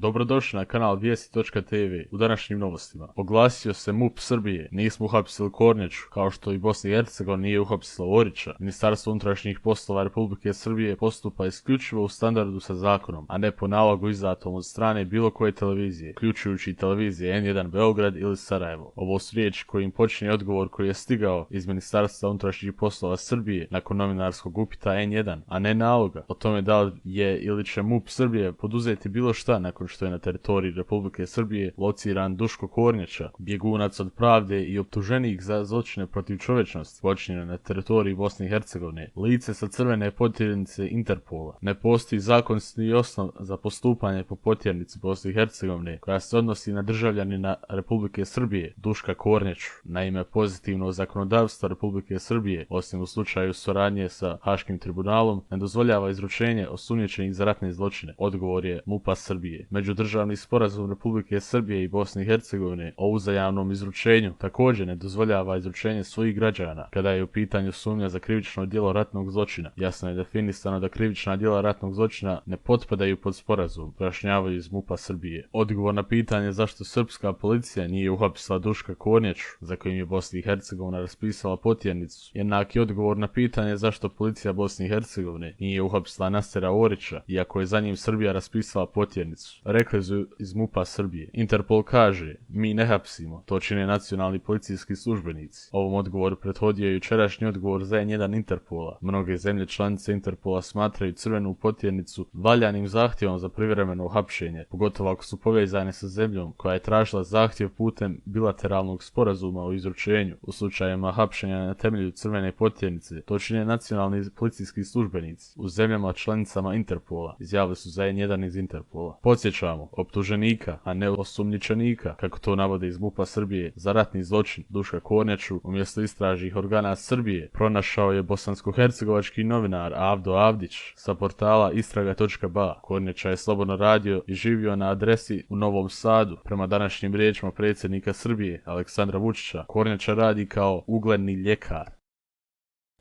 Dobrodošli na kanal Vijesti.tv. U današnjim novostima oglasio se MUP Srbije, nismo uhapsili Kornjaču, kao što i Bosna i Hercegovina nije uhapsila Orića. Ministarstvo unutrašnjih poslova Republike Srbije postupa isključivo u standardu sa zakonom, a ne po nalogu izdatom od strane bilo koje televizije, uključujući i televizije N1 Beograd ili Sarajevo. Ovo su riječi kojim počinje odgovor koji je stigao iz Ministarstva unutrašnjih poslova Srbije nakon novinarskog upita N1, a ne naloga o tome da li je ili će MUP Srbije poduzeti bilo šta nakon što je na teritoriji Republike Srbije lociran Duško Kornjača, bjegunac od pravde i optuženik za zločine protiv čovječnosti počinjene na teritoriji Bosne i Hercegovine, lice sa crvene potjernice Interpola. Ne postoji zakonski osnov za postupanje po potjernici Bosne i Hercegovine koja se odnosi na državljanina Republike Srbije, Duška Kornjaču. Naime, pozitivno zakonodavstvo Republike Srbije, osim u slučaju suradnje sa Haškim tribunalom, ne dozvoljava izručenje osumnjičenih za ratne zločine. Odgovor je MUP-a Srbije. Međudržavni sporazum Republike Srbije i Bosne i Hercegovine o uzajamnom izručenju također ne dozvoljava izručenje svojih građana kada je u pitanju sumnja za krivično djelo ratnog zločina. Jasno je definisano da krivična djela ratnog zločina ne potpadaju pod sporazum, pojašnjavaju iz MUP-a Srbije. Odgovor na pitanje zašto srpska policija nije uhapsila Duška Kornjaču, za kojim je Bosna i Hercegovina raspisala potjernicu, jednaki odgovor na pitanje zašto policija Bosne i Hercegovine nije uhapsila Nasera Orića, iako je za njim Srbija raspisala potjernicu. Rekli su iz MUP-a Srbije. Interpol kaže, mi ne hapsimo, to čine nacionalni policijski službenici. Ovom odgovoru prethodio je jučerašnji odgovor za N1 Interpola. Mnoge zemlje članice Interpola smatraju crvenu potjernicu valjanim zahtjevom za privremeno hapšenje, pogotovo ako su povezane sa zemljom koja je tražila zahtjev putem bilateralnog sporazuma o izručenju. U slučajima hapšenja na temelju crvene potjernice, to čine nacionalni policijski službenici u zemljama članicama Interpola, izjavili su za N1 iz Interpola. Podsjećamo, optuženika, a ne osumnjičenika, kako to navode iz MUP-a Srbije, za ratni zločin Duška Kornjaču umjesto istražnih organa Srbije pronašao je bosansko-hercegovački novinar Avdo Avdić sa portala istraga.ba. Kornjača je slobodno radio i živio na adresi u Novom Sadu. Prema današnjim riječima predsjednika Srbije Aleksandra Vučića, Kornjača radi kao ugledni ljekar.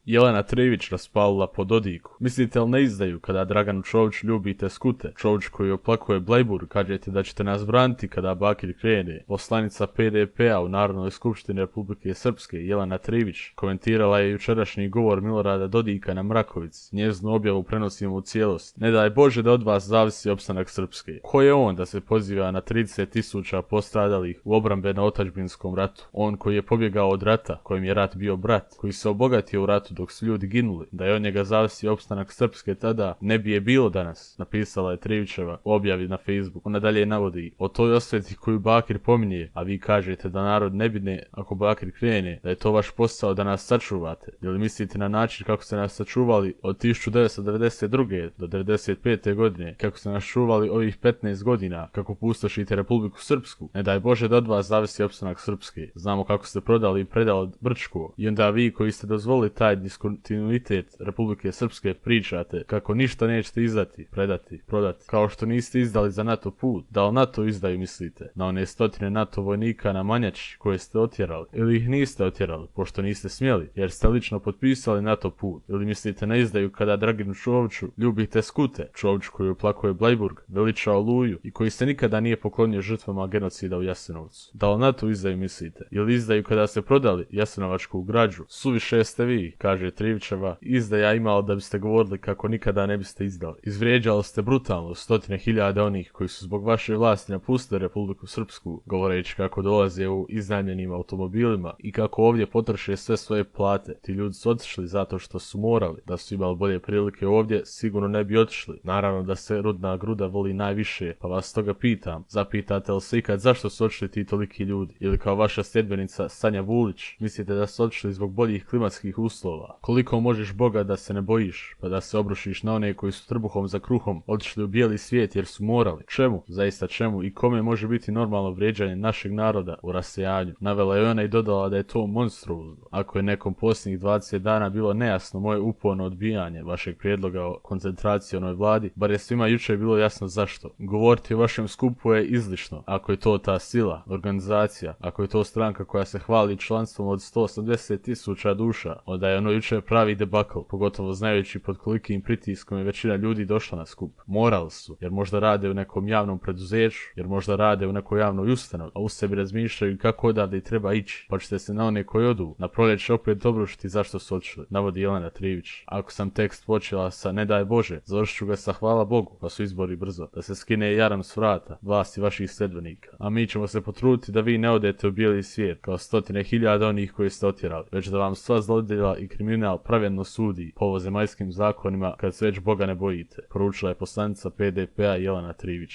Jelena Trević raspalila po Dodiku. Mislite li ne izdaju kada Draganu Čoviću ljubite skute? Čović koji oplakuje Blajburg, kažete da ćete nas braniti kada Bakir krene. Poslanica PDP-a u Narodnoj skupštini Republike Srpske, Jelena Trević, komentirala je jučerašnji govor Milorada Dodika na Mrakovici. Njezinu objavu prenosimo u cijelost. Ne daj Bože da od vas zavisi opstanak Srpske. Ko je on da se poziva na 30.000 postradalih u obrambeno-otadžbinskom ratu? On koji je pobjegao od rata, kojem je rat bio brat, koji se obogatio u ratu dok su ljudi ginuli, da je od njega zavisi opstanak Srpske tada, ne bi je bilo danas, napisala je Trevićeva u objavi na Facebooku. Ona dalje navodi, o toj osveti koju Bakir pominje, a vi kažete da narod ne bine ako Bakir krene, da je to vaš posao da nas sačuvate. Ili mislite na način kako ste nas sačuvali od 1992. do 1995. godine, kako ste nas čuvali ovih 15 godina, kako pustošite Republiku Srpsku? Ne daj Bože da od vas zavisi opstanak Srpske. Znamo kako ste prodali i predali Brčko, i onda vi koji ste dozvolili taj diskontinuitet Republike Srpske pričate kako ništa nećete izdati, predati, prodati, kao što niste izdali za NATO put. Da li NATO izdaju mislite? Na one stotine NATO vojnika na Manjači koje ste otjerali? Ili ih niste otjerali, pošto niste smjeli, jer ste lično potpisali NATO put? Ili mislite ne izdaju kada Draganu Čoviću ljubite skute? Čović koji oplakuje Blajburg, veliča Oluju i koji se nikada nije poklonio žrtvama genocida u Jasenovcu? Da li NATO izdaju mislite? Ili izdaju kada ste prodali Jasenovačku građu? Suviše ste vi, kaže Trevićeva, izdaja imalo da biste govorili kako nikada ne biste izdali. Izvrijeđali ste brutalno stotine hiljada onih koji su zbog vaše vlasti napustili Republiku Srpsku, govoreći kako dolaze u iznajmljenim automobilima i kako ovdje potroše sve svoje plate. Ti ljudi su otišli zato što su morali. Da su imali bolje prilike ovdje, sigurno ne bi otišli. Naravno da se rudna gruda voli najviše, pa vas toga pitam, zapitate li se ikad zašto su otišli ti toliki ljudi? Ili kao vaša sljedbenica Sanja Vulić, mislite da su otišli zbog boljih klimatskih uslova? Koliko možeš Boga da se ne bojiš, pa da se obrušiš na one koji su trbuhom za kruhom otišli u bijeli svijet jer su morali? Čemu? Zaista čemu? I kome može biti normalno vrijeđanje našeg naroda u rasejanju? Navela je ona i dodala da je to monstruozno. Ako je nekom posljednjih 20 dana bilo nejasno moje uporno odbijanje vašeg prijedloga o koncentracionoj vladi, bar je svima jučer bilo jasno zašto. Govoriti o vašem skupu je izlišno. Ako je to ta sila, organizacija, ako je to stranka koja se hvali članstvom od 180.000 duša, onda je ono jučer pravi debakl, pogotovo znajući pod kolikim pritiskom je većina ljudi došla na skup. Morali su, jer možda rade u nekom javnom preduzeću, jer možda rade u nekoj javnoj ustanovi, a u sebi razmišljaju kako odavde treba ići, pa ćete se na one koji odu na proljeće opet obrušiti zašto su otišli, navodi Jelena Trivić. Ako sam tekst počela sa ne daj Bože, završit ću ga sa hvala Bogu, pa su izbori brzo, da se skine jaram s vrata vlasti vaših sledbenika. A mi ćemo se potruditi da vi ne odete u bijeli svijet, kao stotine hiljada onih koji ste otjerali, već da vam sva zlodjela i kriminal pravedno sudi po ovozemaljskim zakonima kad se već Boga ne bojite, poručila je poslanica PDP-a Jelena Trivić.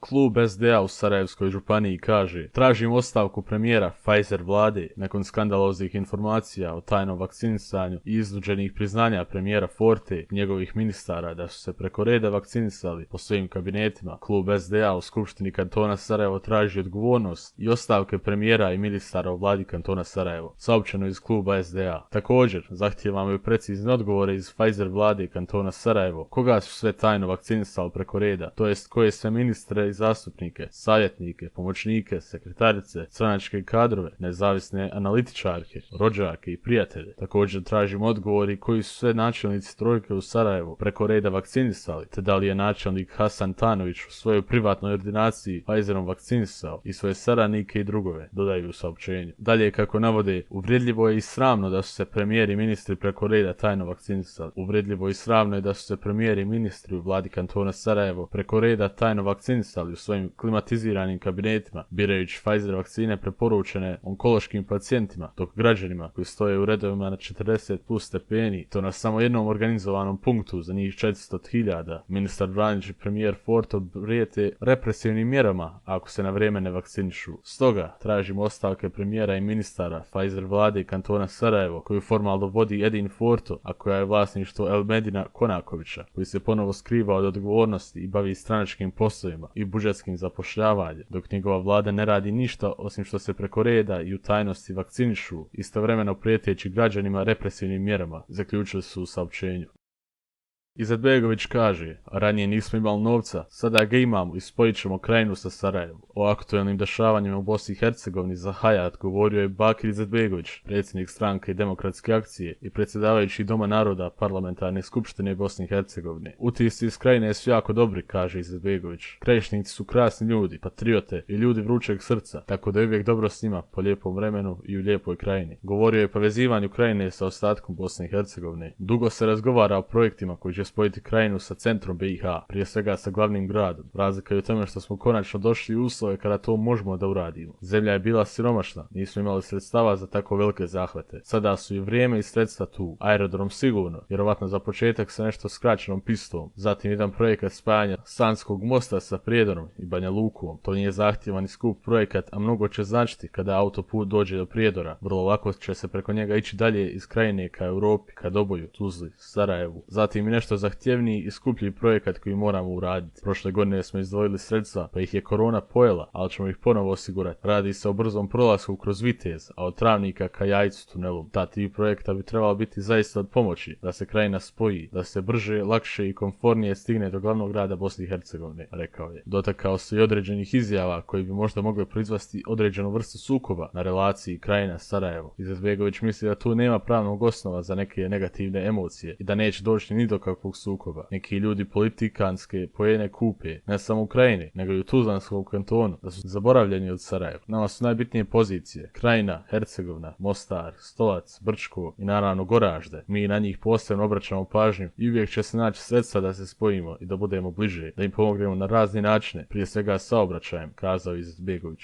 Klub SDA u Sarajevskoj županiji kaže: tražim ostavku premijera Pfizer vlade nakon skandaloznih informacija o tajnom vakcinisanju i iznuđenih priznanja premijera Forte i njegovih ministara da su se preko reda vakcinisali po svojim kabinetima. Klub SDA u Skupštini kantona Sarajevo traži odgovornost i ostavke premijera i ministara u vladi kantona Sarajevo, saopćeno iz kluba SDA. Također, zahtijevamo i precizne odgovore iz Pfizer vlade kantona Sarajevo, koga su sve tajno vakcinisali preko reda, to jest koje sve ministre i zastupnike, savjetnike, pomoćnike, sekretarice, stranačke kadrove, nezavisne analitičarke, rođake i prijatelje. Također tražimo odgovori koji su sve načelnici trojke u Sarajevu preko reda vakcinisali, te da li je načelnik Hasan Tanović u svojoj privatnoj ordinaciji Pfizerom vakcinisao i svoje saradnike i drugove, dodaju u saopćenju. Dalje, kako navode, uvredljivo je i sramno da su se premijeri i ministri preko reda tajno vakcinisali. Uvredljivo i sramno je da su se premijeri i ministri u vladi kantona Sarajevo preko reda tajno vakcinisali u svojim klimatiziranim kabinetima, birajući Pfizer vakcine preporučene onkološkim pacijentima, dok građanima koji stoje u redovima na 40+ stepeni, to na samo jednom organizovanom punktu za njih 400.000, ministar Vranić i premijer Forto prijete represivnim mjerama ako se na vrijeme ne vakcinišu. Stoga tražimo ostavke premijera i ministara Pfizer vlade kantona Sarajevo, koju formalno vodi Edin Forto, a koja je vlasništvo Elmedina Konakovića, koji se ponovo skriva od odgovornosti i bavi stranačkim poslovima i budžetskim zapošljavanjem, dok njegova vlada ne radi ništa osim što se preko reda i u tajnosti vakcinišu, istovremeno prijeteći građanima represivnim mjerama, zaključili su u saopćenju. Izetbegović kaže: ranije nismo imali novca, sada ga imamo i spojit ćemo Krajinu sa Sarajevom. O aktualnim dešavanjima u Bosni i Hercegovini za Hayat govorio je Bakir Izetbegović, predsjednik stranke Demokratske akcije i predsjedavajući Doma naroda Parlamentarne skupštine Bosne i Hercegovine. Utisci iz Krajine su jako dobri, kaže Izetbegović. Krajišnici su krasni ljudi, patriote i ljudi vrućeg srca, tako da je uvijek dobro s njima po lijepom vremenu i u lijepoj Krajini. Govorio je o povezivanju Krajine sa ostatkom Bosne i Hercegovine. Dugo se razgovara o projektima koji će spojiti Krajinu sa centrom BiH, prije svega sa glavnim gradom. Razlika je u tome što smo konačno došli u uslove kada to možemo da uradimo. Zemlja je bila siromašna, nismo imali sredstava za tako velike zahvate. Sada su i vrijeme i sredstva tu. Aerodrom sigurno, vjerovatno za početak sa nešto skraćenom pistom. Zatim jedan projekat spajanja Sanskog mosta sa Prijedorom i Banja Lukom. To nije zahtjevan i skup projekat, a mnogo će značiti kada autoput dođe do Prijedora. Vrlo lako će se preko njega ići dalje iz Krajine ka Europi, ka Doboju, Tuzli, Sarajevu. Zatim i nešto zahtjevniji i skuplji projekat koji moramo uraditi. Prošle godine smo izdvojili sredstva, pa ih je korona pojela, ali ćemo ih ponovo osigurati. Radi se o brzom prolasku kroz Vitez, a od Travnika ka Jajcu tunelom. Ta tri projekta bi trebala biti zaista od pomoći, da se Krajina spoji, da se brže, lakše i komfornije stigne do glavnog grada Bosne i Hercegovine, rekao je. Dotakao se i određenih izjava koji bi možda mogli proizvesti određenu vrstu sukoba na relaciji Krajina-Sarajevo. Izetbegović misli da tu nema pravnog osnova za neke negativne emocije i da neće doći ni do kakvog sukoba. Neki ljudi politikanske poene kupe, ne samo u Krajini, nego i u Tuzlanskom kantonu, da su zaboravljeni od Sarajeva. Nama su najbitnije pozicije: Krajina, Hercegovina, Mostar, Stolac, Brčko i naravno Goražde. Mi na njih posebno obraćamo pažnju i uvijek će se naći sredstva da se spojimo i da budemo bliže, da im pomognemo na razne načine, prije svega saobraćajem, kazao Izetbegović.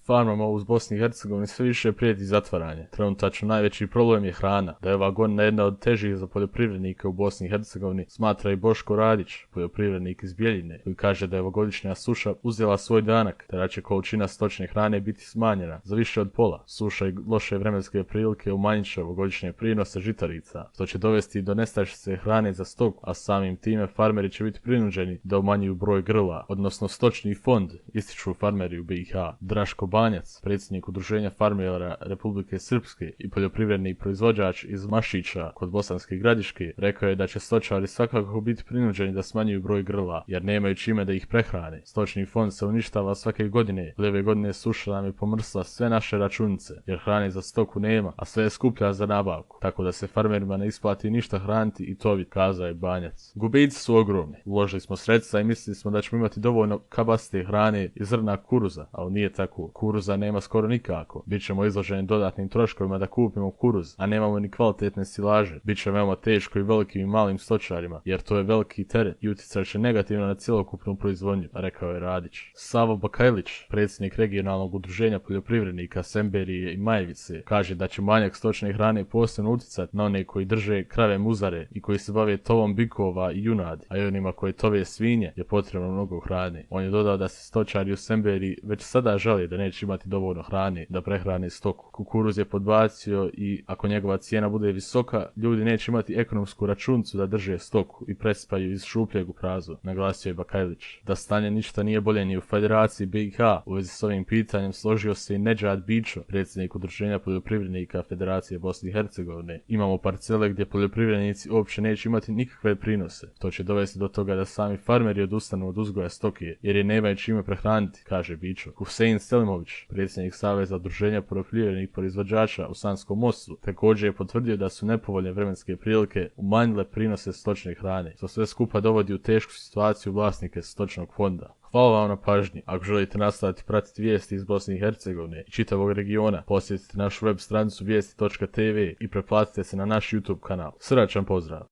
Farmama u Bosni i Hercegovini sve više prijeti zatvaranje. Trenutačno najveći problem je hrana. Da je ova godina jedna od težih za poljoprivrednike u Bosni i Hercegovini, smatra i Boško Radić, poljoprivrednik iz Bjeljine, koji kaže da je ovogodišnja suša uzela svoj danak, te da će količina stočne hrane biti smanjena za više od pola. Suša i loše vremenske prilike umanjit će ovogodišnje prinose žitarica, što će dovesti do nestašice hrane za stoku, a samim time farmeri će biti prinuđeni da umanjuju broj grla, odnosno stočni fond, ističu farmeri u BiH. Draško Banjac, predsjednik udruženja farmera Republike Srpske i poljoprivredni proizvođač iz Mašića kod Bosanske Gradiške, rekao je da će stočari svakako biti prinuđeni da smanjuju broj grla, jer nemaju čime da ih prehrane. Stočni fond se uništava svake godine, ove godine suša nam je pomrsla sve naše računice, jer hrane za stoku nema, a sve je skuplja za nabavku, tako da se farmerima ne isplati ništa hraniti i tovit, kazao je Banjac. Gubici su ogromni. Uložili smo sredstva i mislili smo da ćemo imati dovoljno kabacite hrane i zrna kuruza, ali nije tako. Kuruza nema skoro nikako. Bićemo izloženi dodatnim troškovima da kupimo kuruz, a nemamo ni kvalitetne silaže. Biće veoma teško i velikim i malim stočarima, jer to je veliki teret i utjecat će negativno na cjelokupnu proizvodnju, rekao je Radić. Savo Bakajlić, predsjednik regionalnog udruženja poljoprivrednika Semberije i Majevice, kaže da će manjak stočne hrane posebno utjecati na one koji drže krave muzare i koji se bave tovom bikova i junadi, a i onima koji tove svinje je potrebno mnogo hrane. On je dodao da se stočari u Semberiji već sada žale da neće imati dovoljno hrane da prehrane stoku. Kukuruz je podbacio i ako njegova cijena bude visoka, ljudi neće imati ekonomsku računicu da drže stoku i prespaju iz šupljeg u prazno, naglasio je Bakajlić. Da stanje ništa nije bolje ni u Federaciji BiH. U vezi s ovim pitanjem složio se i Nedžad Bićo, predsjednik udruženja poljoprivrednika Federacije Bosne i Hercegovine. Imamo parcele gdje poljoprivrednici uopće neće imati nikakve prinose. To će dovesti do toga da sami farmeri odustanu od uzgoja stoke, jer je nemaju čime prehraniti, kaže Bićo. Husein Selimović, predsjednik Saveza udruženja poljoprivrednih proizvođača u Sanskom Mostu, također je potvrdio da su nepovoljne vremenske prilike umanjile prinose stočne hrane, što sve skupa dovodi u tešku situaciju vlasnike stočnog fonda. Hvala vam na pažnji. Ako želite nastaviti pratiti vijesti iz Bosne i Hercegovine i čitavog regiona, posjetite našu web stranicu vijesti.tv i pretplatite se na naš YouTube kanal. Srdačan pozdrav!